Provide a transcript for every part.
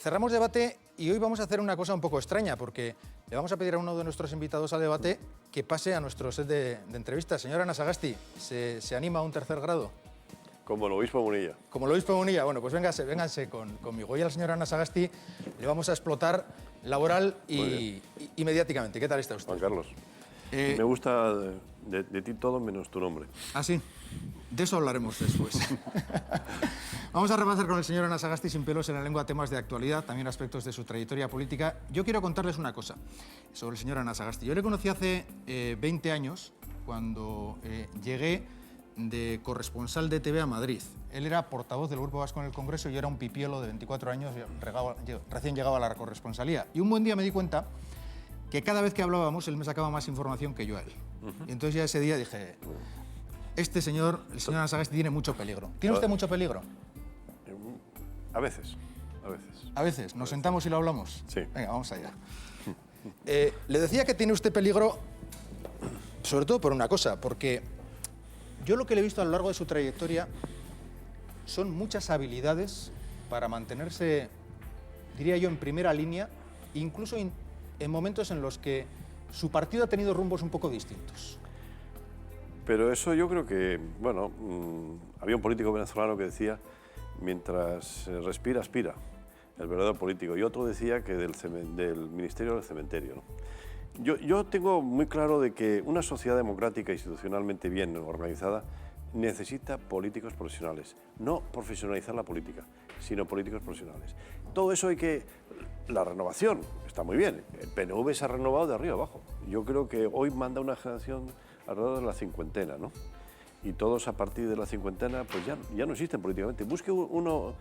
Cerramos debate y hoy vamos a hacer una cosa un poco extraña porque le vamos a pedir a uno de nuestros invitados al debate que pase a nuestro set de entrevistas. Señora Ana Sagasti, ¿se anima a un tercer grado? Como el obispo Munilla. Como el obispo Munilla. Bueno, pues vénganse conmigo. Hoy a la señora Ana Sagasti le vamos a explotar laboral y mediáticamente. ¿Qué tal está usted? Juan Carlos, me gusta de ti todo menos tu nombre. ¿Ah, sí? De eso hablaremos después. Vamos a repasar con el señor Ana Sagasti sin pelos en la lengua temas de actualidad, también aspectos de su trayectoria política. Yo quiero contarles una cosa sobre el señor Ana Sagasti. Yo le conocí hace 20 años, cuando llegué de corresponsal de TV a Madrid. Él era portavoz del Grupo Vasco en el Congreso y yo era un pipiolo de 24 años, recién llegaba a la corresponsalía. Y un buen día me di cuenta que cada vez que hablábamos él me sacaba más información que yo a él. Y entonces ya ese día dije, este señor, el señor Ana Sagasti, tiene mucho peligro. ¿Tiene usted mucho peligro? A veces, a veces. A veces. ¿Nos sentamos y lo hablamos? Sí. Venga, vamos allá. Le decía que tiene usted peligro, sobre todo por una cosa, porque yo lo que le he visto a lo largo de su trayectoria son muchas habilidades para mantenerse, diría yo, en primera línea, incluso en momentos en los que su partido ha tenido rumbos un poco distintos. Pero eso yo creo que, bueno, había un político venezolano que decía, mientras respira, aspira, el verdadero político. Y otro decía que del ministerio al cementerio, ¿no? Yo tengo muy claro de que una sociedad democrática institucionalmente bien organizada necesita políticos profesionales. No profesionalizar la política, sino políticos profesionales. Todo eso hay que... La renovación está muy bien. El PNV se ha renovado de arriba abajo. Yo creo que hoy manda una generación alrededor de la cincuentena, ¿no? Y todos a partir de la cincuentena pues ya no existen políticamente. Busque uno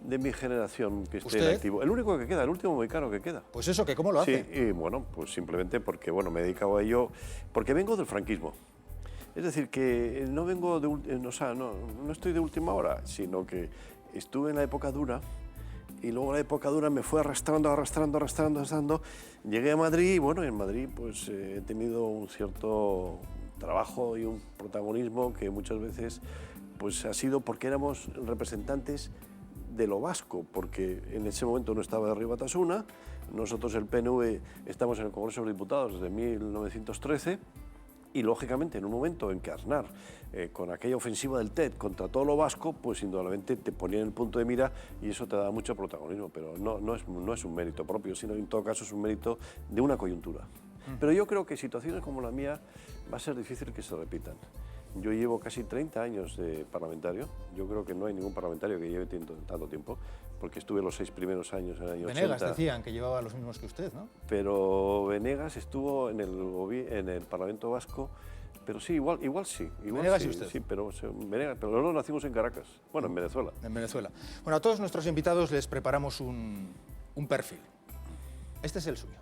de mi generación que esté en activo. El único que queda, el último mexicano que queda. Pues eso, ¿que cómo lo hace? Sí, y bueno, pues simplemente porque bueno, me he dedicado a ello, porque vengo del franquismo. Es decir, que no vengo de, o sea, no estoy de última hora, sino que estuve en la época dura y luego la época dura me fue arrastrando. Llegué a Madrid y bueno, en Madrid pues he tenido un cierto trabajo y un protagonismo que muchas veces pues ha sido porque éramos representantes de lo vasco, porque en ese momento no estaba de Río Batasuna, nosotros el PNV estamos en el Congreso de los Diputados desde 1913 y lógicamente en un momento en que Aznar, con aquella ofensiva del TED contra todo lo vasco, pues indudablemente te ponía en el punto de mira y eso te da mucho protagonismo, pero no es un mérito propio, sino en todo caso es un mérito de una coyuntura. Pero yo creo que situaciones como la mía va a ser difícil que se repitan. Yo llevo casi 30 años de parlamentario. Yo creo que no hay ningún parlamentario que lleve tanto tiempo, porque estuve los 6 primeros años en el año 80. Venegas decían que llevaba los mismos que usted, ¿no? Pero Venegas estuvo en el Parlamento Vasco, pero sí, igual sí. Venegas sí, y usted. Sí, pero Venegas, pero los dos nacimos en Caracas, bueno, en Venezuela. En Venezuela. Bueno, a todos nuestros invitados les preparamos un perfil. Este es el suyo.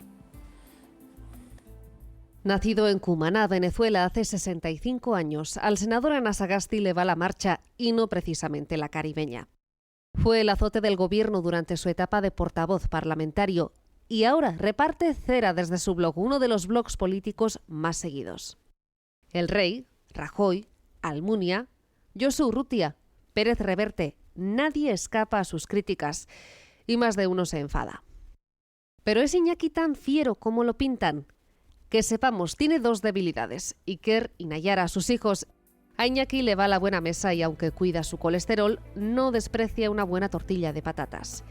Nacido en Cumaná, Venezuela, hace 65 años, al senador Ana Sagasti le va la marcha y no precisamente la caribeña. Fue el azote del gobierno durante su etapa de portavoz parlamentario y ahora reparte cera desde su blog, uno de los blogs políticos más seguidos. El Rey, Rajoy, Almunia, Josu Urrutia, Pérez Reverte, nadie escapa a sus críticas y más de uno se enfada. ¿Pero es Iñaki tan fiero como lo pintan? Que sepamos, tiene dos debilidades. Iker y Nayara, sus hijos. A Iñaki le va la buena mesa y aunque cuida su colesterol, no desprecia una buena tortilla de patatas.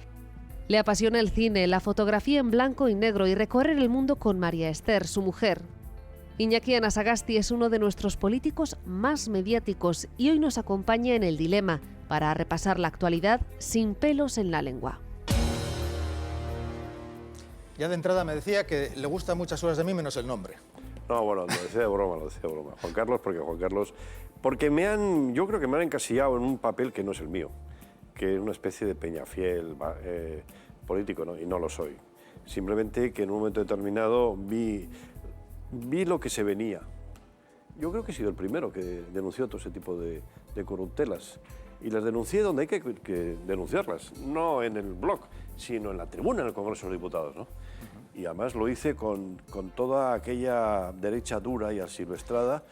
Le apasiona el cine, la fotografía en blanco y negro y recorrer el mundo con María Esther, su mujer. Iñaki Ana Sagasti es uno de nuestros políticos más mediáticos y hoy nos acompaña en El Dilema para repasar la actualidad sin pelos en la lengua. Ya de entrada me decía que le gustan muchas horas de mí menos el nombre. No, bueno, lo decía de broma. Juan Carlos, porque yo creo que me han encasillado en un papel que no es el mío, que es una especie de peñafiel político, ¿no? Y no lo soy. Simplemente que en un momento determinado vi lo que se venía. Yo creo que he sido el primero que denunció todo ese tipo de corruptelas. Y las denuncié donde hay que denunciarlas, no en el blog, sino en la tribuna, en el Congreso de los Diputados, ¿no? Y además lo hice con toda aquella derecha dura y asilvestrada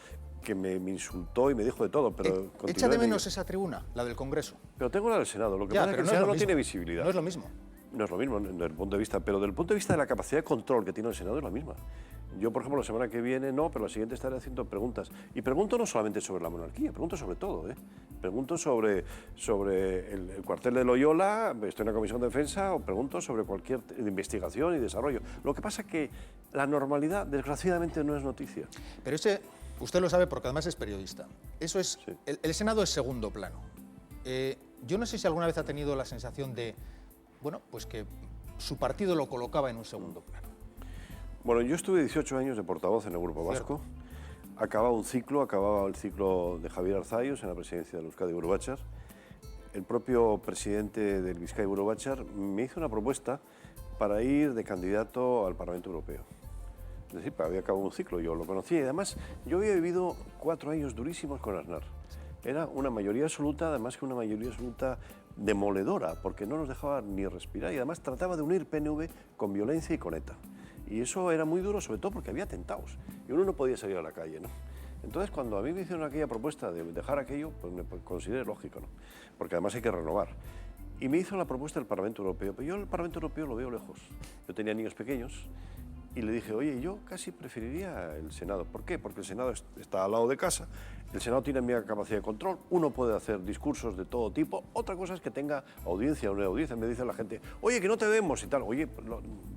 que me insultó y me dijo de todo, pero... Echa de menos esa tribuna, la del Congreso. Pero tengo la del Senado, lo que pasa es que el Senado no tiene visibilidad. No es lo mismo. no es lo mismo desde el punto de vista, pero desde el punto de vista de la capacidad de control que tiene el Senado es la misma. Yo, por ejemplo, la semana que viene no, pero la siguiente estaré haciendo preguntas. Y pregunto no solamente sobre la monarquía, pregunto sobre todo. Pregunto sobre el cuartel de Loyola, estoy en la Comisión de Defensa, o pregunto sobre cualquier investigación y desarrollo. Lo que pasa es que la normalidad, desgraciadamente, no es noticia. Pero usted lo sabe porque además es periodista. Eso es, Sí. el Senado es segundo plano. Yo no sé si alguna vez ha tenido la sensación de, bueno, pues que su partido lo colocaba en un segundo plano. Bueno, yo estuve 18 años de portavoz en el Grupo Vasco. Acababa el ciclo de Javier Arzayus en la presidencia del Euskadi Buru Batzar. El propio presidente del Bizkaia Buru Batzar me hizo una propuesta para ir de candidato al Parlamento Europeo. Es decir, había acabado un ciclo, yo lo conocía y además yo había vivido 4 años durísimos con Aznar. Era una mayoría absoluta, además que una mayoría absoluta demoledora, porque no nos dejaba ni respirar y además trataba de unir PNV con violencia y con ETA. Y eso era muy duro, sobre todo porque había atentados y uno no podía salir a la calle, ¿no? Entonces, cuando a mí me hicieron aquella propuesta de dejar aquello, pues me consideré lógico, ¿no? Porque además hay que renovar. Y me hizo la propuesta del Parlamento Europeo, pero yo el Parlamento Europeo lo veo lejos. Yo tenía niños pequeños y le dije, oye, yo casi preferiría el Senado. ¿Por qué? Porque el Senado está al lado de casa, el Senado tiene mi capacidad de control, uno puede hacer discursos de todo tipo, otra cosa es que tenga audiencia o no audiencia. Me dice la gente, oye, que no te vemos y tal, oye,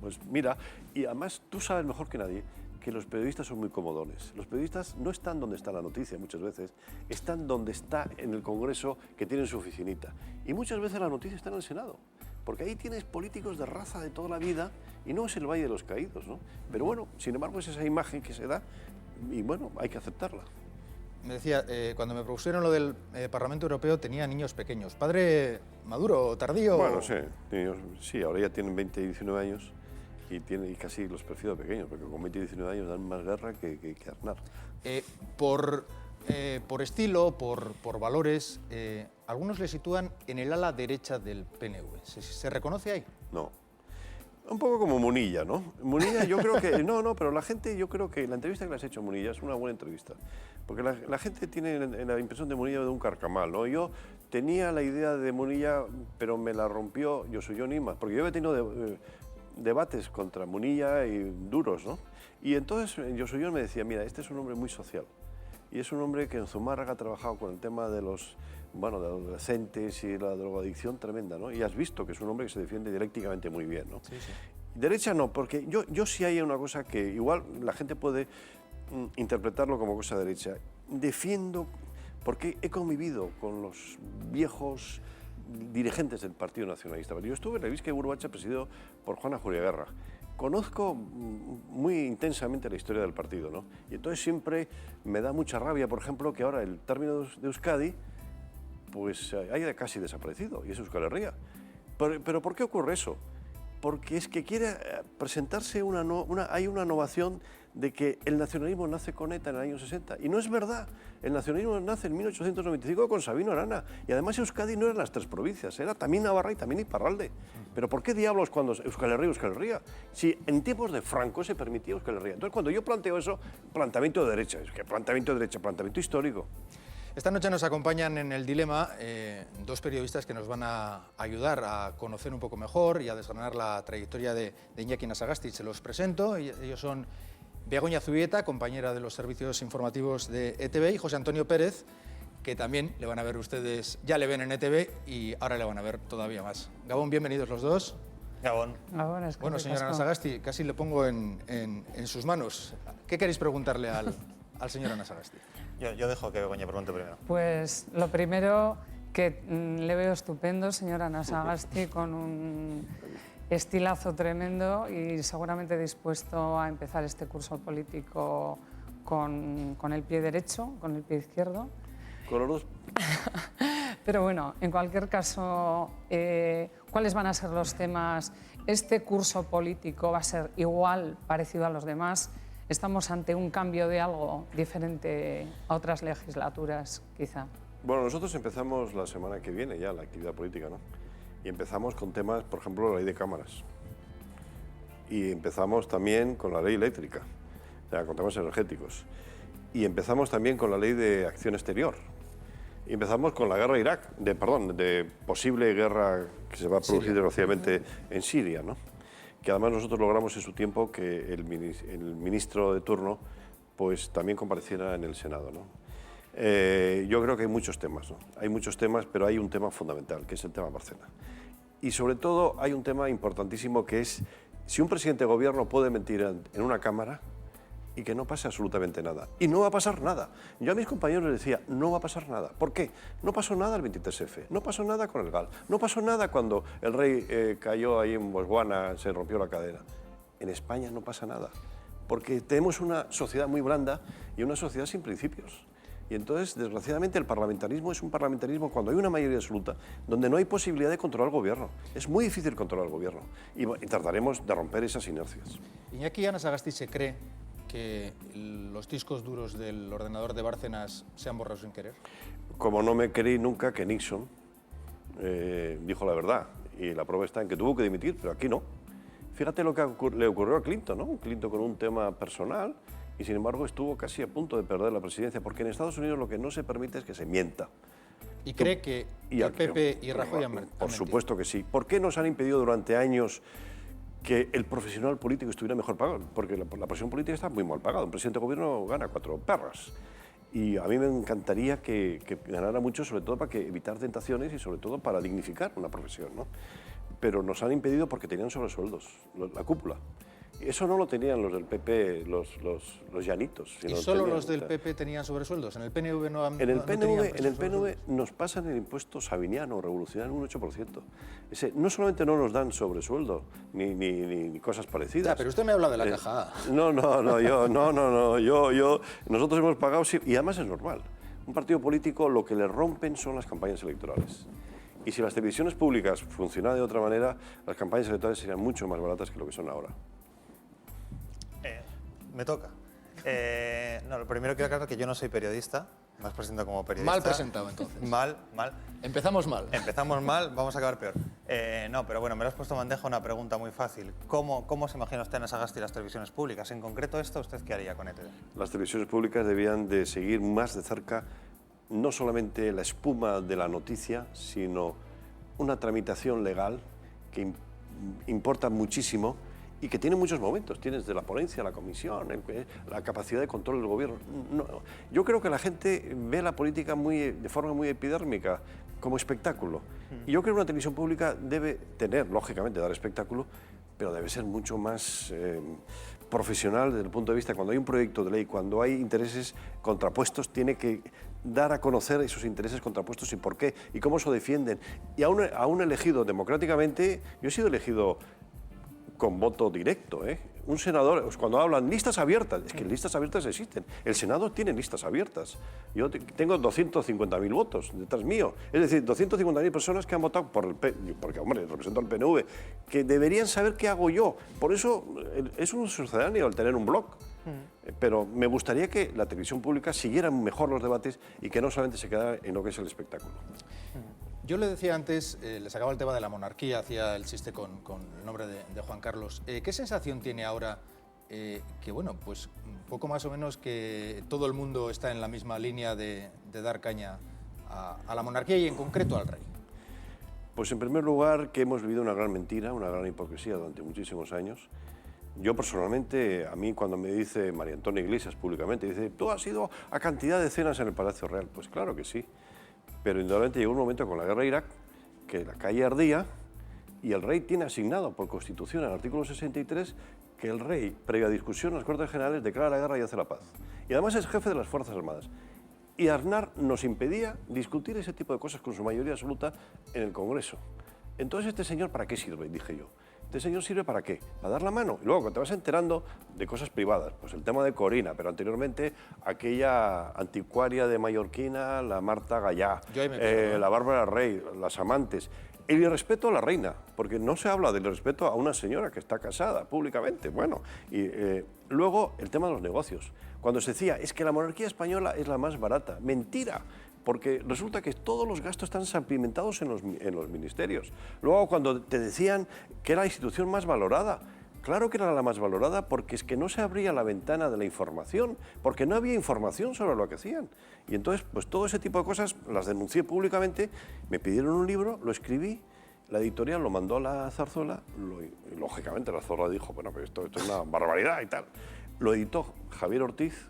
pues mira, y además tú sabes mejor que nadie que los periodistas son muy comodones. Los periodistas no están donde está la noticia muchas veces, están donde está en el Congreso que tienen su oficinita. Y muchas veces la noticia está en el Senado, porque ahí tienes políticos de raza de toda la vida y no es el Valle de los Caídos, ¿no? Pero bueno, sin embargo es esa imagen que se da y bueno, hay que aceptarla. Me decía, cuando me propusieron lo del Parlamento Europeo tenía niños pequeños. ¿Padre maduro, tardío? Bueno, sí, ahora ya tienen 20 y 19 años. Y casi los prefiero pequeños, porque con 20 y 19 años dan más guerra que Aznar. Por estilo, por valores, algunos le sitúan en el ala derecha del PNV. ¿Se reconoce ahí? No. Un poco como Munilla, ¿no? Munilla yo creo que... No, pero la gente, yo creo que la entrevista que le has hecho a Munilla es una buena entrevista. Porque la gente tiene la impresión de Munilla de un carcamal, ¿no? Yo tenía la idea de Munilla, pero me la rompió Josu Jon Imaz, porque yo había tenido... debates contra Munilla y duros, ¿no? Y entonces Josu Jon me decía, mira, este es un hombre muy social y es un hombre que en Zumárraga ha trabajado con el tema de los adolescentes y la drogadicción tremenda, ¿no? Y has visto que es un hombre que se defiende dialécticamente muy bien, ¿no? Sí, sí. Derecha no, porque yo sí hay una cosa que igual la gente puede interpretarlo como cosa derecha. Defiendo, porque he convivido con los viejos dirigentes del Partido Nacionalista. Yo estuve en el Bizkaia Buru Batzar presidido por Juana Juriaguerra. Conozco muy intensamente la historia del partido, ¿no? Y entonces siempre me da mucha rabia, por ejemplo, que ahora el término de Euskadi pues haya casi desaparecido, y es Euskal Herria. Pero ¿por qué ocurre eso? Porque es que quiere presentarse hay una innovación de que el nacionalismo nace con ETA en el año 60. Y no es verdad. El nacionalismo nace en 1895 con Sabino Arana. Y además Euskadi no eran las 3 provincias, era también Navarra y también Iparralde. Pero ¿por qué diablos cuando Euskal Herria? Si en tiempos de Franco se permitía Euskal Herria. Entonces cuando yo planteo eso, planteamiento de derecha. Es que planteamiento de derecha, planteamiento histórico. Esta noche nos acompañan en el dilema 2 periodistas que nos van a ayudar a conocer un poco mejor y a desgranar la trayectoria de Iñaki Anasagasti. Se los presento, ellos son Begoña Zubieta, compañera de los servicios informativos de ETV, y José Antonio Pérez, que también le van a ver ustedes, ya le ven en ETV y ahora le van a ver todavía más. Gabón, bienvenidos los dos. Gabón. Bueno, señora Anasagasti, casi le pongo en sus manos. ¿Qué queréis preguntarle al señor Anasagasti? Yo dejo que Begoña pregunte primero. Pues lo primero, que le veo estupendo, señor Anasagasti, con un estilazo tremendo y seguramente dispuesto a empezar este curso político con el pie derecho, con el pie izquierdo. Con los dos. Pero bueno, en cualquier caso, ¿cuáles van a ser los temas? ¿Este curso político va a ser igual, parecido a los demás? ¿Estamos ante un cambio de algo diferente a otras legislaturas, quizá? Bueno, nosotros empezamos la semana que viene ya la actividad política, ¿no? Y empezamos con temas, por ejemplo, la ley de cámaras. Y empezamos también con la ley eléctrica, o sea, con temas energéticos. Y empezamos también con la ley de acción exterior. Y empezamos con la guerra de Irak, de posible guerra que se va a producir desgraciadamente en Siria, ¿no? Que además nosotros logramos en su tiempo que el ministro de turno pues también compareciera en el Senado, ¿no? Yo creo que hay muchos temas, ¿no? Hay muchos temas, pero hay un tema fundamental, que es el tema Bárcenas. Y sobre todo hay un tema importantísimo que es si un presidente de gobierno puede mentir en una cámara y que no pase absolutamente nada. Y no va a pasar nada. Yo a mis compañeros les decía, no va a pasar nada. ¿Por qué? No pasó nada el 23F, no pasó nada con el GAL, no pasó nada cuando el rey cayó ahí en Botswana, se rompió la cadera. En España no pasa nada, porque tenemos una sociedad muy blanda y una sociedad sin principios. Y entonces, desgraciadamente, el parlamentarismo es un parlamentarismo cuando hay una mayoría absoluta, donde no hay posibilidad de controlar el gobierno. Es muy difícil controlar el gobierno y trataremos de romper esas inercias. Iñaki Anasagasti se cree que los discos duros del ordenador de Bárcenas se han borrado sin querer. Como no me creí nunca que Nixon dijo la verdad, y la prueba está en que tuvo que dimitir, pero aquí no. Fíjate lo que le ocurrió a Clinton, ¿no? Clinton con un tema personal y sin embargo estuvo casi a punto de perder la presidencia, porque en Estados Unidos lo que no se permite es que se mienta. ¿Y cree que el PP y Rajoy han mentido? Por supuesto que sí. ¿Por qué nos han impedido durante años que el profesional político estuviera mejor pagado? Porque la profesión política está muy mal pagada. Un presidente de gobierno gana 4 perras. Y a mí me encantaría que ganara mucho, sobre todo para evitar tentaciones y sobre todo para dignificar una profesión, ¿no? Pero nos han impedido porque tenían sobresueldos, la cúpula. Eso no lo tenían los del PP, los llanitos. ¿Y solo los del PP tenían sobresueldos? ¿En el PNV no han En el tenían PNV nos pasan el impuesto sabiniano, revolucionario, un 8%. No solamente no nos dan sobresueldo, ni cosas parecidas. Ya, pero usted me habla de la caja. Nosotros hemos pagado, y además es normal. Un partido político lo que le rompen son las campañas electorales. Y si las televisiones públicas funcionaran de otra manera, las campañas electorales serían mucho más baratas que lo que son ahora. Me toca. No, lo primero quiero aclarar que yo no soy periodista. Me has presentado como periodista. Mal presentado, entonces. Mal. Empezamos mal. Empezamos mal, vamos a acabar peor. No, pero bueno, me lo has puesto en bandeja una pregunta muy fácil. ¿Cómo se imagina usted en Anasagasti las televisiones públicas? En concreto esto, ¿usted qué haría con ETV? Las televisiones públicas debían de seguir más de cerca no solamente la espuma de la noticia, sino una tramitación legal que importa muchísimo y que tiene muchos momentos. Tienes de la ponencia, la comisión, la capacidad de control del gobierno. No, yo creo que la gente ve la política de forma muy epidérmica, como espectáculo. Y yo creo que una televisión pública debe tener, lógicamente, dar espectáculo, pero debe ser mucho más profesional desde el punto de vista, cuando hay un proyecto de ley, cuando hay intereses contrapuestos, tiene que dar a conocer esos intereses contrapuestos y por qué, y cómo se defienden. Y a un elegido democráticamente, yo he sido elegido con voto directo, ¿eh? Un senador, cuando hablan listas abiertas, es que listas abiertas existen. El Senado tiene listas abiertas. Yo tengo 250.000 votos detrás mío. Es decir, 250.000 personas que han votado por el PNV, porque, hombre, represento al PNV, que deberían saber qué hago yo. Por eso es un sucedáneo el tener un blog. Pero me gustaría que la televisión pública siguiera mejor los debates y que no solamente se quedara en lo que es el espectáculo. Yo le decía antes, le sacaba el tema de la monarquía, hacía el chiste con el nombre de Juan Carlos. ¿Qué sensación tiene ahora que, bueno, pues poco más o menos que todo el mundo está en la misma línea de dar caña a la monarquía y en concreto al rey? Pues en primer lugar que hemos vivido una gran mentira, una gran hipocresía durante muchísimos años. Yo personalmente, a mí cuando me dice María Antonia Iglesias públicamente, dice, ¿tú has ido a cantidad de cenas en el Palacio Real? Pues claro que sí. Pero indudablemente llegó un momento con la guerra de Irak que la calle ardía y el rey tiene asignado por Constitución, en el artículo 63, que el rey, previa discusión en las Cortes Generales, declara la guerra y hace la paz. Y además es jefe de las Fuerzas Armadas. Y Aznar nos impedía discutir ese tipo de cosas con su mayoría absoluta en el Congreso. Entonces, ¿este señor para qué sirve?, dije yo. ¿Este señor sirve para qué? ¿Para dar la mano? Y luego, cuando te vas enterando de cosas privadas, pues el tema de Corina, pero anteriormente aquella anticuaria de mallorquina, la Marta Gallá, la Bárbara Rey, las amantes, el irrespeto a la reina, porque no se habla del respeto a una señora que está casada públicamente. Bueno, y luego el tema de los negocios. Cuando se decía, es que la monarquía española es la más barata. Mentira. Porque resulta que todos los gastos están salpimentados en los ministerios. Luego, cuando te decían que era la institución más valorada, Claro que era la más valorada porque es que no se abría la ventana de la información, porque no había información sobre lo que hacían. Y entonces, pues todo ese tipo de cosas las denuncié públicamente, me pidieron un libro, lo escribí, la editorial lo mandó a la Zarzuela, y lógicamente la Zarzuela dijo, bueno, pues esto es una barbaridad y tal. Lo editó Javier Ortiz,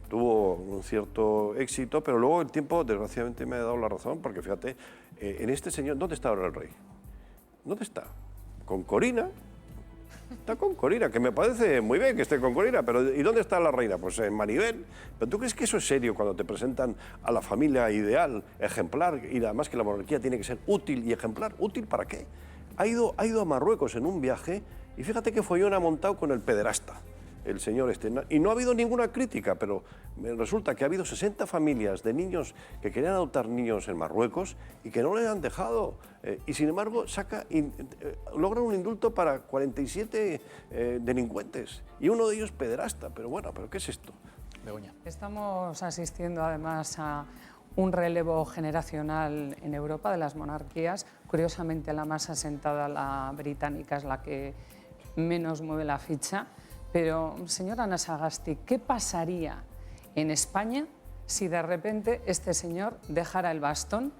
tuvo un cierto éxito, pero luego el tiempo, desgraciadamente, me ha dado la razón, porque fíjate, en este señor, ¿dónde está ahora el rey? ¿Dónde está? Con Corina. Está con Corina, que me parece muy bien que esté con Corina, pero ¿y dónde está la reina? Pues en Maribel. ¿Pero tú crees que eso es serio cuando te presentan a la familia ideal, ejemplar, y además que la monarquía tiene que ser útil y ejemplar? ¿Útil para qué? Ha ido a Marruecos en un viaje y fíjate que follón ha montado con el pederasta, el señor este. Y no ha habido ninguna crítica, pero resulta que ha habido 60 familias de niños que querían adoptar niños en Marruecos y que no le han dejado. Y sin embargo logra un indulto para 47 delincuentes y uno de ellos pederasta. Pero bueno, ¿pero qué es esto? Begoña. Estamos asistiendo además a un relevo generacional en Europa de las monarquías. Curiosamente, la más asentada, la británica, es la que menos mueve la ficha. Pero, señora Ana Sagasti, ¿qué pasaría en España si de repente este señor dejara el bastón,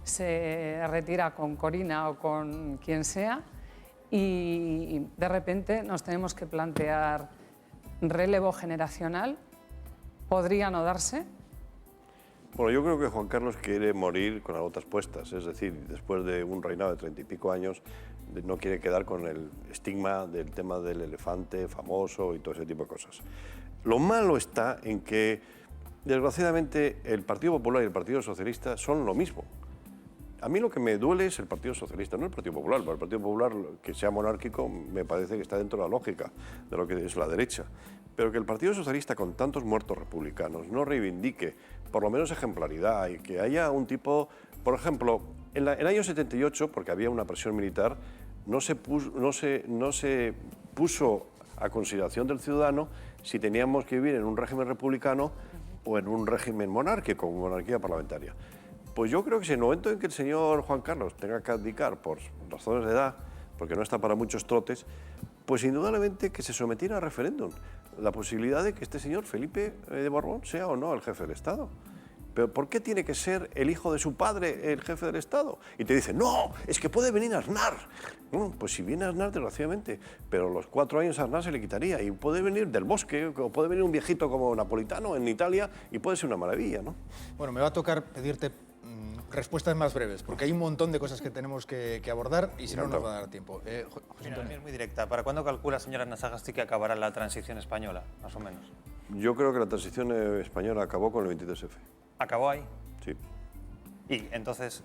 se retira con Corina o con quien sea y de repente nos tenemos que plantear relevo generacional? ¿Podría no darse? Bueno, yo creo que Juan Carlos quiere morir con las botas puestas, es decir, después de un reinado de 30 y pico años, no quiere quedar con el estigma del tema del elefante famoso y todo ese tipo de cosas. Lo malo está en que, desgraciadamente, el Partido Popular y el Partido Socialista son lo mismo. A mí lo que me duele es el Partido Socialista, no el Partido Popular. Porque el Partido Popular, que sea monárquico, me parece que está dentro de la lógica de lo que es la derecha. Pero que el Partido Socialista, con tantos muertos republicanos, no reivindique por lo menos ejemplaridad y que haya un tipo, por ejemplo, en el año 78, porque había una presión militar, no se puso a consideración del ciudadano si teníamos que vivir en un régimen republicano o en un régimen monárquico, monarquía parlamentaria. Pues yo creo que si en el momento en que el señor Juan Carlos tenga que abdicar por razones de edad, porque no está para muchos trotes, pues indudablemente que se sometiera a referéndum la posibilidad de que este señor Felipe de Borbón sea o no el jefe del Estado. ¿Pero por qué tiene que ser el hijo de su padre el jefe del Estado? Y te dicen, no, es que puede venir Aznar. Bueno, pues si viene Aznar, desgraciadamente, pero los 4 años a Aznar se le quitaría. Y puede venir del Bosque, o puede venir un viejito como Napolitano en Italia, y puede ser una maravilla, ¿no? Bueno, me va a tocar pedirte respuestas más breves, porque hay un montón de cosas que tenemos que abordar y si no nos va a dar tiempo. José Mira, Antonio. es muy directa. ¿Para cuándo calcula, señora Ana Sagasti, que acabará la transición española, más o menos? Yo creo que la transición española acabó con el 23F. ¿Acabó ahí? Sí. Y entonces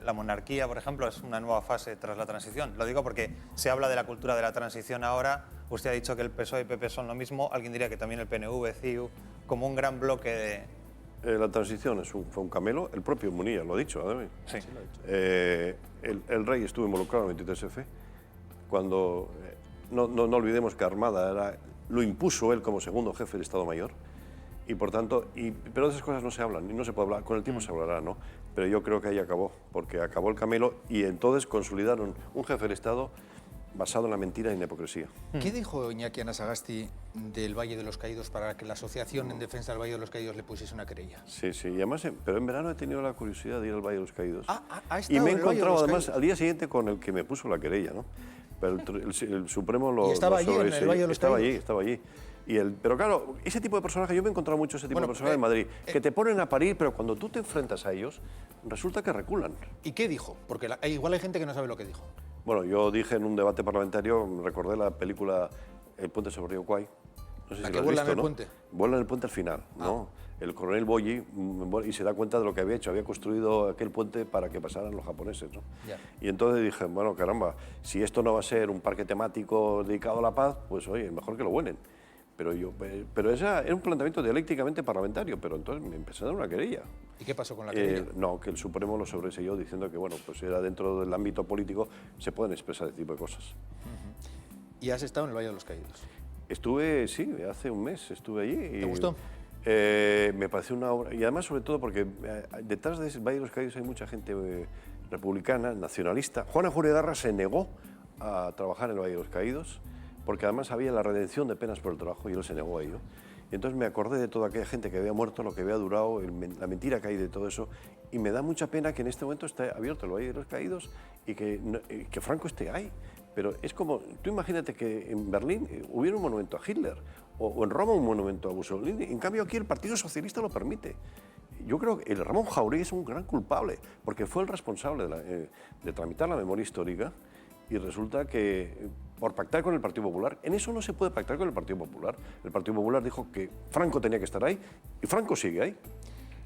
la monarquía, por ejemplo, es una nueva fase tras la transición. Lo digo porque se habla de la cultura de la transición ahora. Usted ha dicho que el PSOE y PP son lo mismo. Alguien diría que también el PNV, CIU, como un gran bloque de... La transición fue un camelo, el propio Munilla lo ha dicho. Sí. El rey estuvo involucrado en el 23F, cuando no olvidemos que Armada lo impuso él como segundo jefe del Estado Mayor, y por tanto, pero de esas cosas no se hablan, y no se puede hablar, con el tiempo se hablará, ¿no? Pero yo creo que ahí acabó, porque acabó el camelo y entonces consolidaron un jefe del Estado basado en la mentira y en la hipocresía. ¿Qué dijo Iñaki Ana Sagasti del Valle de los Caídos para que la Asociación en Defensa del Valle de los Caídos le pusiese una querella? Sí, y además, pero en verano he tenido la curiosidad de ir al Valle de los Caídos. Ha Y me he estado en el Valle de encontrado los además Caídos. al día siguiente con el que me puso la querella, ¿no? Pero el Supremo lo... ¿Y estaba lo allí, en el sobreseía. Valle de los Caídos? Estaba allí. Pero claro, ese tipo de personajes, yo me he encontrado mucho ese tipo de personajes en Madrid, que te ponen a parir, pero cuando tú te enfrentas a ellos, resulta que reculan. ¿Y qué dijo? Porque igual hay gente que no sabe lo que dijo. Bueno, yo dije en un debate parlamentario, recordé la película El puente sobre el Río Kwai. No sé ¿La si que lo has vuela en visto, el ¿no? puente? Vuela en el puente al final, ¿no? El coronel Boyi y se da cuenta de lo que había hecho. Había construido aquel puente para que pasaran los japoneses, ¿no? Ya. Y entonces dije, bueno, caramba, si esto no va a ser un parque temático dedicado a la paz, pues oye, mejor que lo vuelen. Pero ese era un planteamiento dialécticamente parlamentario, pero entonces me empecé a dar una querella. ¿Y qué pasó con la querella? No, que el Supremo lo sobreseyó diciendo que, bueno, pues era dentro del ámbito político, se pueden expresar este tipo de cosas. ¿Y has estado en el Valle de los Caídos? Estuve, sí, hace un mes estuve allí. ¿Te gustó? Me pareció una obra, y además sobre todo porque detrás de ese Valle de los Caídos hay mucha gente republicana, nacionalista. Juana Juregarra se negó a trabajar en el Valle de los Caídos porque además había la redención de penas por el trabajo y él se negó a ello. Y entonces me acordé de toda aquella gente que había muerto, lo que había durado, la mentira que hay de todo eso, y me da mucha pena que en este momento esté abierto el Valle de los Caídos y que Franco esté ahí. Pero es como, tú imagínate que en Berlín hubiera un monumento a Hitler, o en Roma un monumento a Mussolini, en cambio aquí el Partido Socialista lo permite. Yo creo que el Ramón Jáuregui es un gran culpable, porque fue el responsable de tramitar la memoria histórica, y resulta que por pactar con el Partido Popular, en eso no se puede pactar con el Partido Popular. El Partido Popular dijo que Franco tenía que estar ahí, y Franco sigue ahí.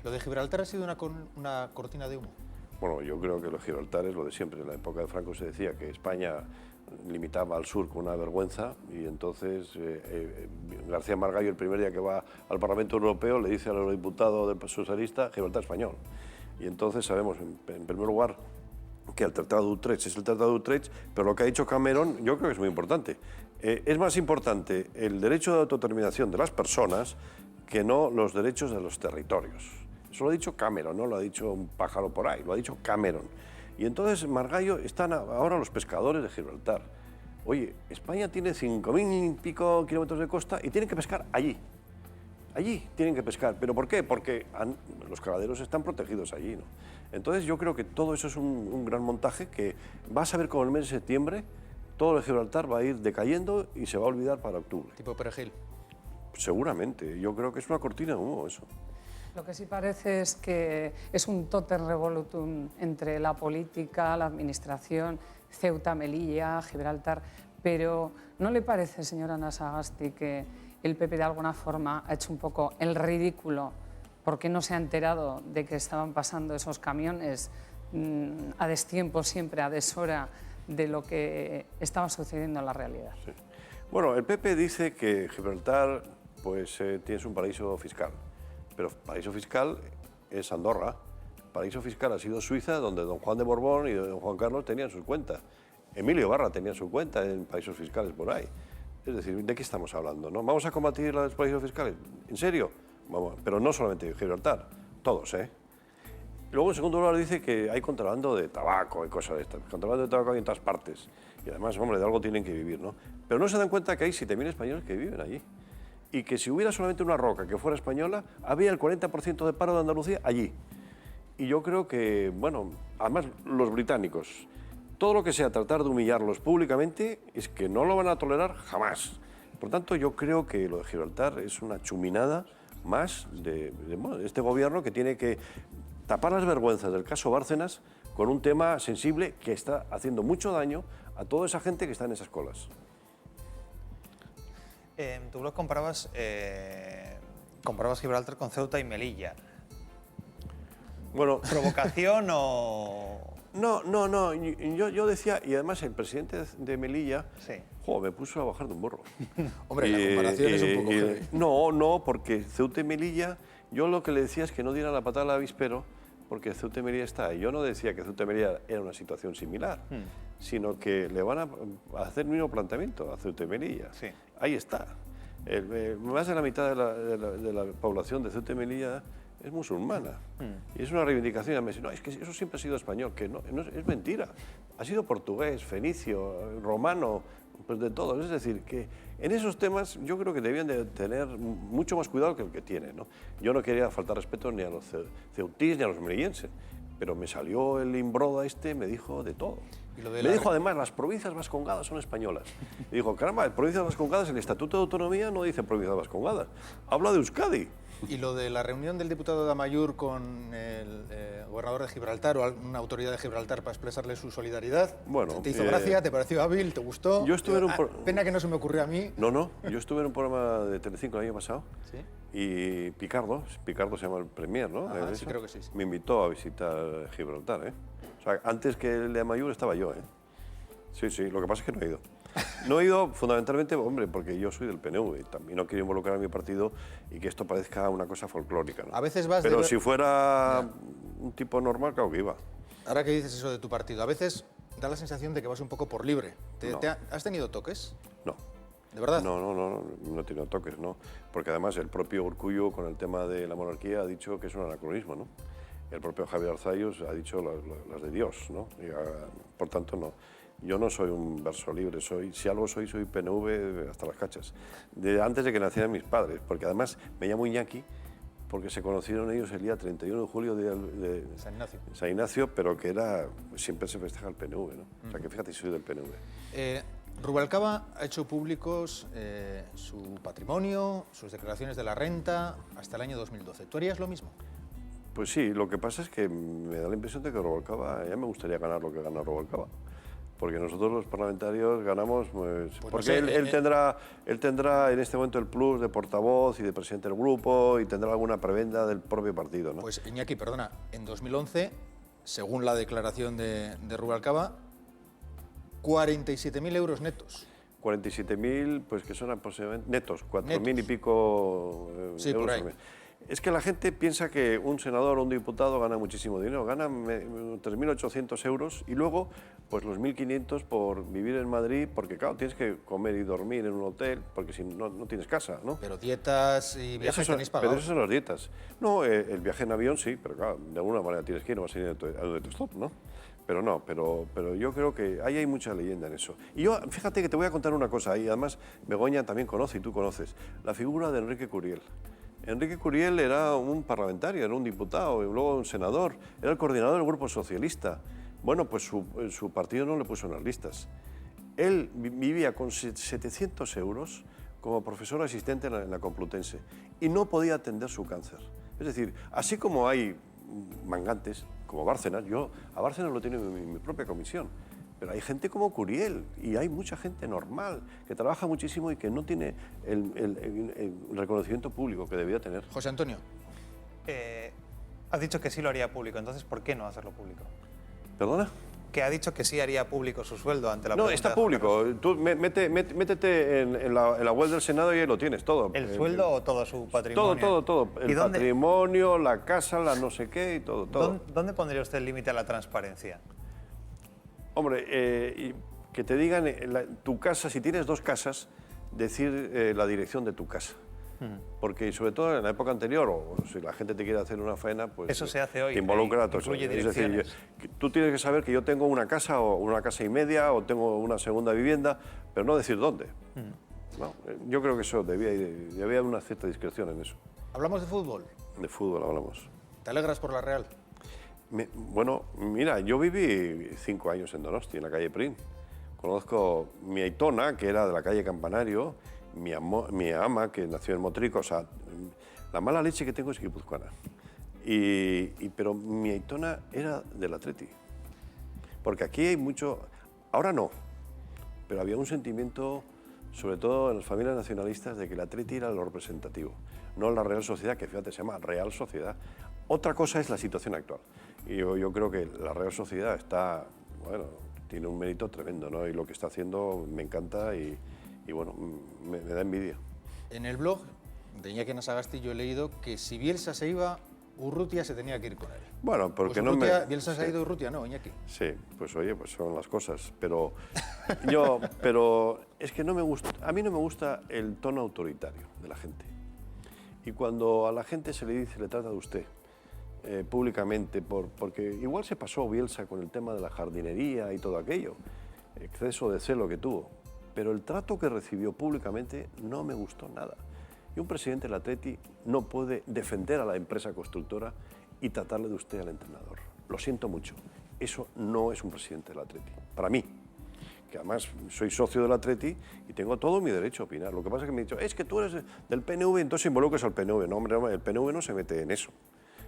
¿Lo de Gibraltar ha sido una cortina de humo? Bueno, yo creo que lo de Gibraltar es lo de siempre. En la época de Franco se decía que España limitaba al sur con una vergüenza, y entonces García Margallo, el primer día que va al Parlamento Europeo, le dice a los diputados del socialista Gibraltar español. Y entonces sabemos, en primer lugar, que el Tratado de Utrecht es el Tratado de Utrecht, pero lo que ha dicho Cameron yo creo que es muy importante. Es más importante el derecho de autodeterminación de las personas que no los derechos de los territorios. Eso lo ha dicho Cameron, no lo ha dicho un pájaro por ahí, lo ha dicho Cameron. Y entonces Margallo están ahora los pescadores de Gibraltar. Oye, España tiene 5.000 y pico kilómetros de costa y tienen que pescar allí. Allí tienen que pescar. ¿Pero por qué? Porque los caladeros están protegidos allí, ¿no? Entonces yo creo que todo eso es un gran montaje que vas a ver como el mes de septiembre todo el Gibraltar va a ir decayendo y se va a olvidar para octubre. Tipo Perejil. Seguramente. Yo creo que es una cortina de humo eso. Lo que sí parece es que es un totem revolutum entre la política, la administración, Ceuta, Melilla, Gibraltar, pero ¿no le parece, señora Anasagasti, que el PP de alguna forma ha hecho un poco el ridículo porque no se ha enterado de que estaban pasando esos camiones a destiempo, siempre a deshora de lo que estaba sucediendo en la realidad? Sí. Bueno, el PP dice que Gibraltar pues, tiene un paraíso fiscal, pero paraíso fiscal es Andorra. Paraíso fiscal ha sido Suiza, donde don Juan de Borbón y don Juan Carlos tenían sus cuentas. Emilio Barra tenía su cuenta en paraísos fiscales por ahí. Es decir, ¿de qué estamos hablando? ¿No? ¿Vamos a combatir los paraísos fiscales? ¿En serio? Vamos, pero no solamente Gibraltar, todos, ¿eh? Luego, en segundo lugar, dice que hay contrabando de tabaco y cosas de estas. Contrabando de tabaco hay en todas partes. Y además, hombre, de algo tienen que vivir, ¿no? Pero no se dan cuenta que hay 7.000 españoles que viven allí. Y que si hubiera solamente una roca que fuera española, había el 40% de paro de Andalucía allí. Y yo creo que, bueno, además los británicos, todo lo que sea tratar de humillarlos públicamente es que no lo van a tolerar jamás. Por tanto, yo creo que lo de Gibraltar es una chuminada más de este gobierno que tiene que tapar las vergüenzas del caso Bárcenas con un tema sensible que está haciendo mucho daño a toda esa gente que está en esas colas. En tu blog comparabas Gibraltar con Ceuta y Melilla. Bueno, ¿Provocación o...? No, yo decía, y además el presidente de Melilla, Sí. me puso a bajar de un burro. Hombre, la comparación es un poco heavy. No, porque Ceuta y Melilla, yo lo que le decía es que no diera la patada al avispero, porque Ceuta y Melilla está ahí. Yo no decía que Ceuta y Melilla era una situación similar, sino que le van a hacer el mismo planteamiento a Ceuta y Melilla. Sí. Ahí está. Más de la mitad de la población de Ceuta y Melilla es musulmana. Y es una reivindicación. Y me dice, no, es que eso siempre ha sido español, que no, es mentira. Ha sido portugués, fenicio, romano, pues de todo. Es decir, que en esos temas yo creo que debían de tener mucho más cuidado que el que tienen, ¿no? Yo no quería faltar respeto ni a los ceutís ni a los melillenses, pero me salió el Imbroda me dijo de todo. Me dijo además, las provincias vascongadas son españolas. Y dijo, caramba, en provincias vascongadas, el Estatuto de Autonomía no dice provincias vascongadas, habla de Euskadi. ¿Y lo de la reunión del diputado de Amaiur con el gobernador de Gibraltar o alguna autoridad de Gibraltar para expresarle su solidaridad? Bueno, ¿Te hizo gracia? ¿Te pareció hábil? ¿Te gustó? Yo estuve en un pena que no se me ocurrió a mí. No, yo estuve en un programa de Telecinco el año pasado. ¿Sí? Y Picardo se llama el premier, ¿no? Sí, creo que sí. Me invitó a visitar Gibraltar, ¿eh? O sea, antes que el de Amaiur estaba yo, ¿eh? Sí, lo que pasa es que no he ido. No he ido fundamentalmente, hombre, porque yo soy del PNV y también no quiero involucrar a mi partido y que esto parezca una cosa folclórica, ¿no? A veces vas Pero si fuera un tipo normal, claro que iba. Ahora que dices eso de tu partido, a veces da la sensación de que vas un poco por libre. No. ¿Has tenido toques? No. ¿De verdad? No he tenido toques, no. Porque además el propio Urkullu con el tema de la monarquía ha dicho que es un anacronismo, ¿no? El propio Javier Arzayus ha dicho las de Dios, ¿no? Por tanto, no. Yo no soy un verso libre, si algo soy PNV hasta las cachas. Antes de que nacieran mis padres, porque además me llamo Iñaki, porque se conocieron ellos el día 31 de julio de San Ignacio, pero que siempre se festeja el PNV, ¿no? O sea que fíjate, soy del PNV. Rubalcaba ha hecho públicos su patrimonio, sus declaraciones de la renta hasta el año 2012. ¿Tú harías lo mismo? Pues sí, lo que pasa es que me da la impresión de que Rubalcaba, ya me gustaría ganar lo que gana Rubalcaba. Porque nosotros los parlamentarios ganamos, porque él tendrá en este momento el plus de portavoz y de presidente del grupo y tendrá alguna prebenda del propio partido, ¿no? Pues Iñaki, perdona, en 2011, según la declaración de Rubalcaba, 47.000 euros netos. 47.000, pues que son aproximadamente netos, 4.000 y pico sí, euros por ahí. al mes. Es que la gente piensa que un senador o un diputado gana muchísimo dinero, gana 3.800 euros y luego pues los 1.500 por vivir en Madrid, porque claro, tienes que comer y dormir en un hotel, porque si no, no tienes casa, ¿no? Pero dietas y viajes tenéis pagados. Pero esas son las dietas. No, el viaje en avión sí, pero claro, de alguna manera tienes que ir, no vas a ir a donde te stop, ¿no? Pero no, pero yo creo que ahí hay mucha leyenda en eso. Y yo, fíjate que te voy a contar una cosa, y además Begoña también conoce y tú conoces, la figura de Enrique Curiel. Enrique Curiel era un parlamentario, era un diputado, y luego un senador, era el coordinador del Grupo Socialista. Bueno, pues su partido no le puso en las listas. Él vivía con 700 euros como profesor asistente en la Complutense y no podía atender su cáncer. Es decir, así como hay mangantes, como Bárcenas, yo a Bárcenas lo tengo en mi propia comisión, pero hay gente como Curiel y hay mucha gente normal que trabaja muchísimo y que no tiene el reconocimiento público que debía tener. José Antonio. Has dicho que sí lo haría público, entonces ¿por qué no hacerlo público? ¿Perdona? Que ha dicho que sí haría público su sueldo ante la No, pregunta está de público. Tú métete en la web del Senado y ahí lo tienes todo. ¿El sueldo o todo su patrimonio? Todo. El patrimonio, la casa, la no sé qué y todo. ¿Dónde pondría usted el límite a la transparencia? Hombre, que te digan tu casa, si tienes dos casas, decir la dirección de tu casa. Porque sobre todo en la época anterior, o si la gente te quiere hacer una faena, pues eso se hace hoy, te involucra a todos. incluye Es decir, tú tienes que saber que yo tengo una casa o una casa y media o tengo una segunda vivienda, pero no decir dónde. No, yo creo que eso debía haber una cierta discreción en eso. ¿Hablamos de fútbol? De fútbol hablamos. ¿Te alegras por la Real? Bueno, mira, yo viví 5 años en Donosti, en la calle Prín. Conozco mi aitona, que era de la calle Campanario, mi ama, que nació en Motrico. O sea, la mala leche que tengo es guipuzcoana. Pero mi aitona era del Atleti. Porque aquí hay mucho... Ahora no, pero había un sentimiento, sobre todo en las familias nacionalistas, de que el Atleti era lo representativo, no la Real Sociedad, que fíjate, se llama Real Sociedad. Otra cosa es la situación actual. Y yo creo que la Real Sociedad está, bueno, tiene un mérito tremendo, ¿no? Y lo que está haciendo me encanta y bueno, me da envidia. En el blog de Iñaki Anasagasti yo he leído que si Bielsa se iba, Urrutia se tenía que ir con él. Bueno, porque pues no Urrutia, Bielsa se ha ido, Urrutia no, Iñaki. Sí, pues oye, pues son las cosas. Pero es que no me gusta, a mí no me gusta el tono autoritario de la gente. Y cuando a la gente se le trata de usted, públicamente, porque igual se pasó Bielsa con el tema de la jardinería y todo aquello, exceso de celo que tuvo, pero el trato que recibió públicamente no me gustó nada. Y un presidente del Atleti no puede defender a la empresa constructora y tratarle de usted al entrenador. Lo siento mucho, eso no es un presidente del Atleti, para mí, que además soy socio del Atleti y tengo todo mi derecho a opinar. Lo que pasa es que me han dicho, es que tú eres del PNV, entonces involucras al PNV. No, hombre, el PNV no se mete en eso.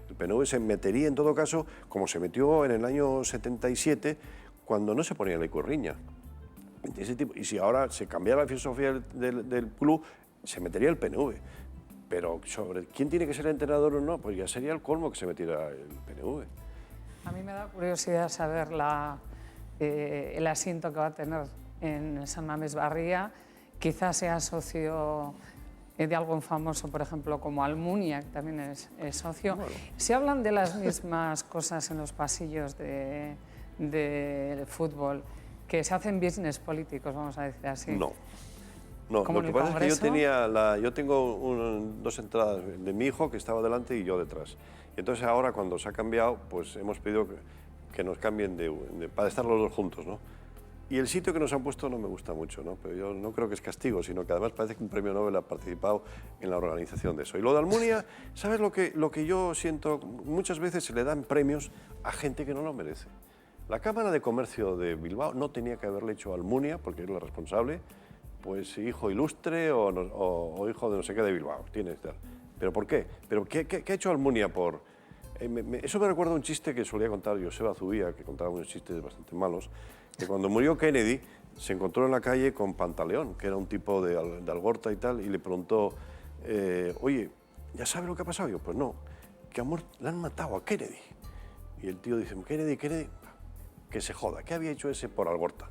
El PNV se metería en todo caso, como se metió en el año 77, cuando no se ponía la icorriña. Y si ahora se cambiara la filosofía del club, se metería el PNV. Pero sobre quién tiene que ser el entrenador o no, pues ya sería el colmo que se metiera el PNV. A mí me da curiosidad saber el asiento que va a tener en San Mamés Barria. Quizás sea socio de algún famoso, por ejemplo, como Almunia, que también es socio. Bueno. ¿Se hablan de las mismas cosas en los pasillos del fútbol? Que se hacen business políticos, vamos a decir así. No, lo que pasa es que yo tengo dos entradas de mi hijo, que estaba delante, y yo detrás. Y entonces ahora, cuando se ha cambiado, pues hemos pedido que nos cambien para estar los dos juntos, ¿no? Y el sitio que nos han puesto no me gusta mucho, ¿no? Pero yo no creo que es castigo, sino que además parece que un premio Nobel ha participado en la organización de eso. Y lo de Almunia, ¿sabes lo que yo siento? Muchas veces se le dan premios a gente que no lo merece. La Cámara de Comercio de Bilbao no tenía que haberle hecho a Almunia, porque es la responsable, pues hijo ilustre o hijo de no sé qué de Bilbao. ¿Pero por qué? ¿Pero qué ha hecho Almunia por...? Eso me recuerda a un chiste que solía contar Joseba Zubía, que contaba unos chistes bastante malos, que cuando murió Kennedy se encontró en la calle con Pantaleón, que era un tipo de Algorta y tal, y le preguntó, oye, ¿ya sabe lo que ha pasado? Y yo, pues no, que le han matado a Kennedy. Y el tío dice, Kennedy, que se joda, ¿qué había hecho ese por Algorta?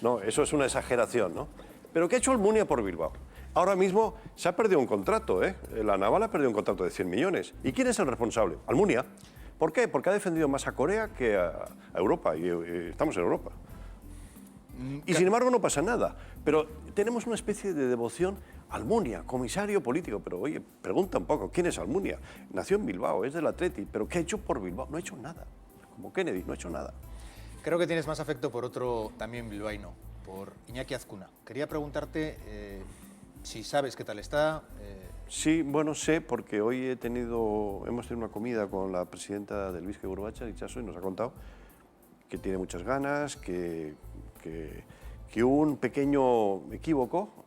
No, eso es una exageración, ¿no? Pero ¿qué ha hecho Almunia por Bilbao? Ahora mismo se ha perdido un contrato, ¿eh? La Naval ha perdido un contrato de 100 millones. ¿Y quién es el responsable? Almunia. ¿Por qué? Porque ha defendido más a Corea que a Europa, y estamos en Europa. Y sin embargo no pasa nada. Pero tenemos una especie de devoción a Almunia, comisario político. Pero oye, pregunta un poco, ¿quién es Almunia? Nació en Bilbao, es del Atleti, pero ¿qué ha hecho por Bilbao? No ha hecho nada. Como Kennedy, no ha hecho nada. Creo que tienes más afecto por otro también bilbaíno, por Iñaki Azcuna. Quería preguntarte si sabes qué tal está. Sí, bueno, sé, porque hoy hemos tenido una comida con la presidenta del Bizkaia Urbacha, Itxaso, y nos ha contado que tiene muchas ganas, que hubo un pequeño equívoco,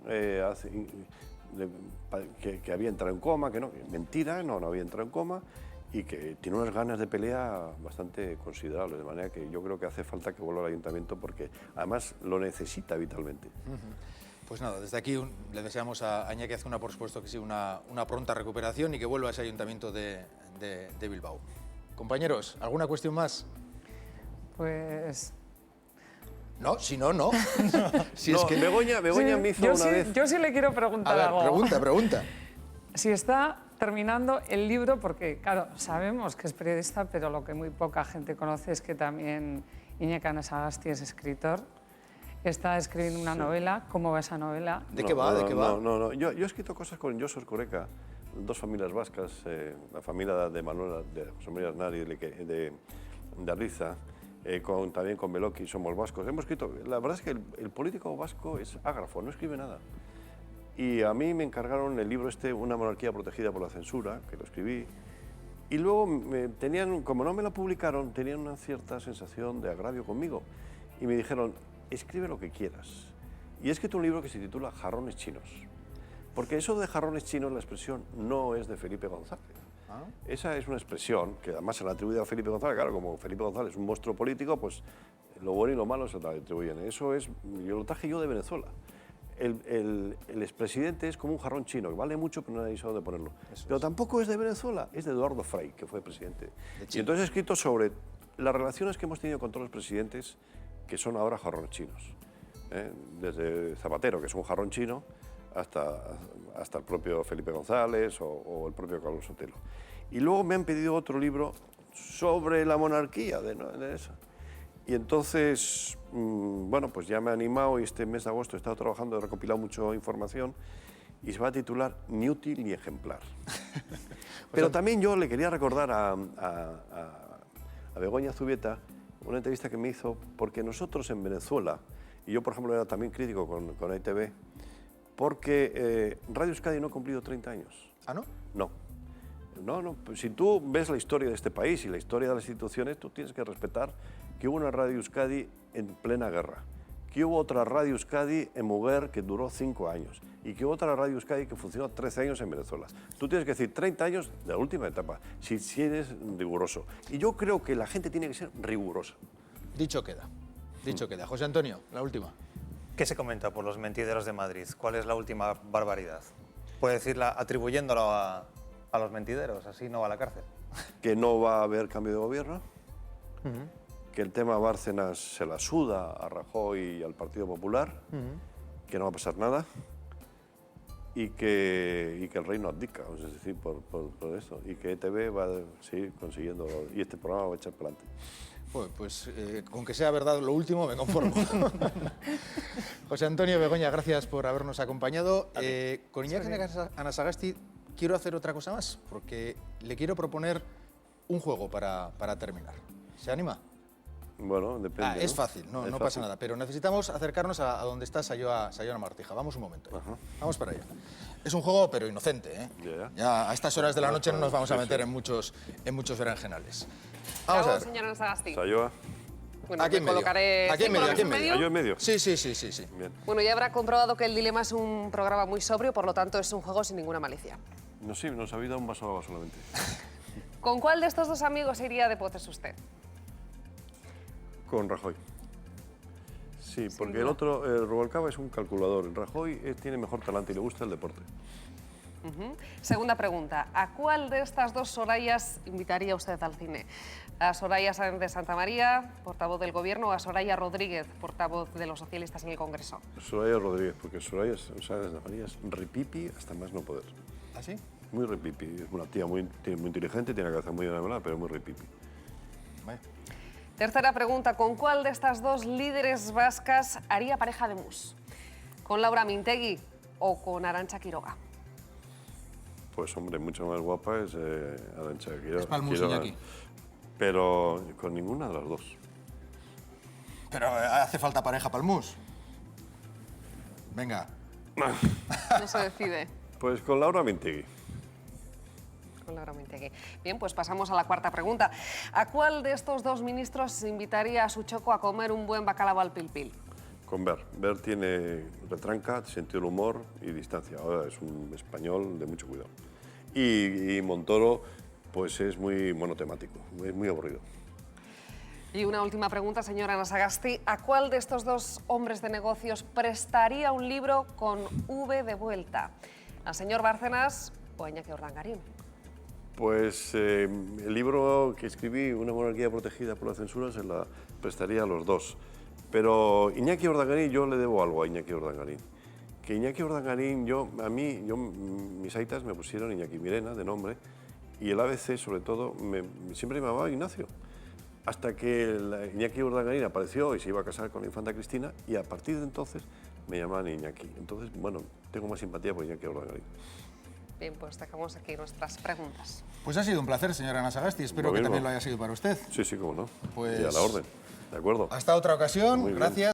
que había entrado en coma, que no, mentira, no había entrado en coma, y que tiene unas ganas de pelea bastante considerables, de manera que yo creo que hace falta que vuelva al ayuntamiento porque además lo necesita vitalmente. Pues nada, desde aquí le deseamos a Iñaki Azcuna, por supuesto, que sí, una pronta recuperación y que vuelva a ese ayuntamiento de Bilbao. Compañeros, ¿alguna cuestión más? Pues... No, si no, no. Si no, es que... Begoña me hizo una vez... Yo sí le quiero preguntar algo. A ver, pregunta. Si está terminando el libro, porque claro, sabemos que es periodista, pero lo que muy poca gente conoce es que también Iñaki Anasagasti es escritor. Está escribiendo una novela. ¿Cómo va esa novela? ¿De qué va? ¿De qué va? No. Yo he escrito cosas con Josu Erkoreka, dos familias vascas, la familia de Manuel, de José María Aznar y de Arriza, también con Beloki, somos vascos. Hemos escrito, la verdad es que el político vasco es ágrafo, no escribe nada. Y a mí me encargaron el libro Una monarquía protegida por la censura, que lo escribí. Y luego, como no me lo publicaron, tenían una cierta sensación de agravio conmigo. Y me dijeron, escribe lo que quieras. Y he escrito un libro que se titula Jarrones chinos. Porque eso de jarrones chinos, la expresión no es de Felipe González. ¿Ah? Esa es una expresión que además se la atribuye a Felipe González. Claro, como Felipe González es un monstruo político, pues lo bueno y lo malo se la atribuyen. Eso es, yo lo traje yo de Venezuela. El expresidente es como un jarrón chino, que vale mucho, pero nadie sabe dónde ponerlo. Pero tampoco es de Venezuela, es de Eduardo Frei, que fue presidente. Y entonces he escrito sobre las relaciones que hemos tenido con todos los presidentes que son ahora jarrones chinos. Desde Zapatero, que es un jarrón chino, hasta el propio Felipe González o el propio Carlos Sotelo. Y luego me han pedido otro libro sobre la monarquía de esa. Y entonces, bueno, pues ya me he animado y este mes de agosto he estado trabajando, he recopilado mucha información y se va a titular Ni útil ni ejemplar. Pero también yo le quería recordar a Begoña Zubieta una entrevista que me hizo, porque nosotros en Venezuela, y yo por ejemplo era también crítico con ITV, porque Radio Euskadi no ha cumplido 30 años. ¿Ah, no? No. Pues si tú ves la historia de este país y la historia de las instituciones, tú tienes que respetar que hubo una Radio Euskadi en plena guerra, que hubo otra Radio Euskadi en Muguer que duró 5 años y que hubo otra Radio Euskadi que funcionó 13 años en Venezuela. Tú tienes que decir 30 años de la última etapa, si eres riguroso. Y yo creo que la gente tiene que ser rigurosa. Dicho queda. José Antonio, la última. ¿Qué se comenta por los mentideros de Madrid? ¿Cuál es la última barbaridad? Puede decirla atribuyéndolo a los mentideros, así no va a la cárcel. Que no va a haber cambio de gobierno, que el tema Bárcenas se la suda a Rajoy y al Partido Popular, que no va a pasar nada y que el rey no abdica, es decir, por eso, y que ETV va a seguir consiguiendo, y este programa va a echar para adelante. Pues con que sea verdad lo último me conformo. José Antonio, Begoña, gracias por habernos acompañado. Con Iñaki Anasagasti quiero hacer otra cosa más, porque le quiero proponer un juego para terminar. ¿Se anima? Bueno, depende. Es ¿no? fácil, no pasa fácil. nada, pero necesitamos acercarnos a donde está Sayoa Martija. Vamos un momento. Vamos para allá. Es un juego, pero inocente, ¿eh? Ya a estas horas de la noche no nos vamos a meter en muchos berenjenales. Vamos a ver. Señora Anasagasti. Sayoa. Bueno, Aquí en me medio. colocaré Aquí en medio, aquí en ¿Ah, yo en medio? Sí. Bien. Bueno, ya habrá comprobado que el dilema es un programa muy sobrio, por lo tanto es un juego sin ninguna malicia. No, sí, nos ha habido un vaso de agua solamente. ¿Con cuál de estos dos amigos iría de potes usted? Con Rajoy. Sí, porque el otro, el Rubalcaba es un calculador. El Rajoy tiene mejor talante y le gusta el deporte. Segunda pregunta. ¿A cuál de estas dos Sorayas invitaría usted al cine? ¿A Soraya Sáenz de Santamaría, portavoz del Gobierno, o a Soraya Rodríguez, portavoz de los socialistas en el Congreso? Soraya Rodríguez, porque Soraya Sáenz de María es ripipi hasta más no poder. ¿Ah, sí? Muy ripipi. Es una tía muy inteligente, tiene la cabeza muy enamorada, pero muy ripipi. Vale. Tercera pregunta. ¿Con cuál de estas dos líderes vascas haría pareja de mus? ¿Con Laura Mintegui o con Arantxa Quiroga? Pues hombre, mucho más guapa es Arantxa Quiroga. Es Palmus Iñaki. Pero con ninguna de las dos. Pero hace falta pareja para el mus. Venga. No se decide. Pues con Laura Mintegui. Con Laura Mintegui. Bien, pues pasamos a la cuarta pregunta. ¿A cuál de estos dos ministros invitaría a su choco a comer un buen bacalao al pil-pil? Con Ver. Ver tiene retranca, sentido del humor y distancia. Ahora es un español de mucho cuidado. Y Montoro, pues es muy monotemático, es muy aburrido. Y una última pregunta, señora Anasagasti. ¿A cuál de estos dos hombres de negocios prestaría un libro con V de vuelta? ¿Al señor Bárcenas o a Iñaki Urdangarín? Pues el libro que escribí, Una monarquía protegida por la censura, se la prestaría a los dos. Pero Iñaki Urdangarín, yo le debo algo a Iñaki Urdangarín. Que Iñaki Urdangarín, mis aitas me pusieron Iñaki Mirena, de nombre, y el ABC, sobre todo, siempre me llamaba Ignacio. Hasta que Iñaki Urdangarín apareció y se iba a casar con la infanta Cristina, y a partir de entonces me llamaban Iñaki. Entonces, bueno, tengo más simpatía por Iñaki Urdangarín. Bien, pues dejamos aquí nuestras preguntas. Pues ha sido un placer, señora Anasagasti. Espero Lo que mismo. también lo haya sido para usted. Sí, cómo no. Pues- Y a la orden. ¿De acuerdo? Hasta otra ocasión. Muy bien. Gracias.